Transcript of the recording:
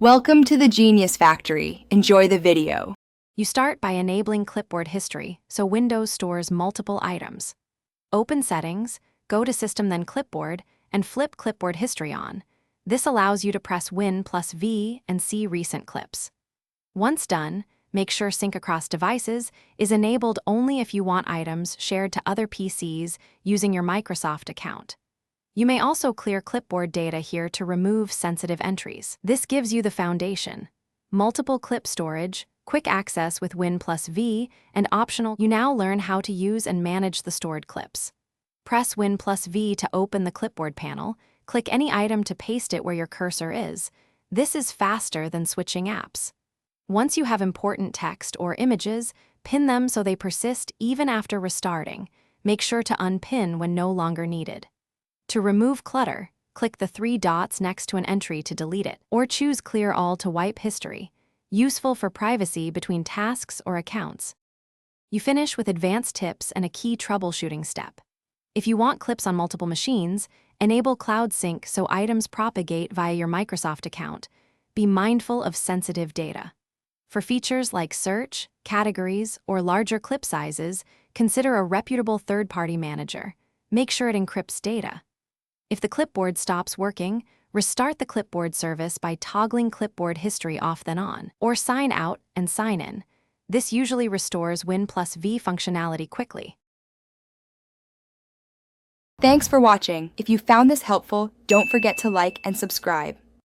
Welcome to the Genius Factory. Enjoy the video. You start by enabling clipboard history, so Windows stores multiple items. Open Settings, go to System then Clipboard, and flip Clipboard History on. This allows you to press Win+V and see recent clips. Once done, make sure Sync Across Devices is enabled only if you want items shared to other PCs using your Microsoft account. You may also clear clipboard data here to remove sensitive entries. This gives you the foundation: multiple clip storage, quick access with Win+V, and optional. You now learn how to use and manage the stored clips. Press Win+V to open the clipboard panel. Click any item to paste it where your cursor is. This is faster than switching apps. Once you have important text or images, pin them so they persist even after restarting. Make sure to unpin when no longer needed. To remove clutter, click the three dots next to an entry to delete it, or choose Clear All to wipe history, useful for privacy between tasks or accounts. You finish with advanced tips and a key troubleshooting step. If you want clips on multiple machines, enable Cloud Sync so items propagate via your Microsoft account. Be mindful of sensitive data. For features like search, categories, or larger clip sizes, consider a reputable third-party manager. Make sure it encrypts data. If the clipboard stops working, restart the clipboard service by toggling clipboard history off then on, or sign out and sign in. This usually restores Win+V functionality quickly. Thanks for watching. If you found this helpful, don't forget to like and subscribe.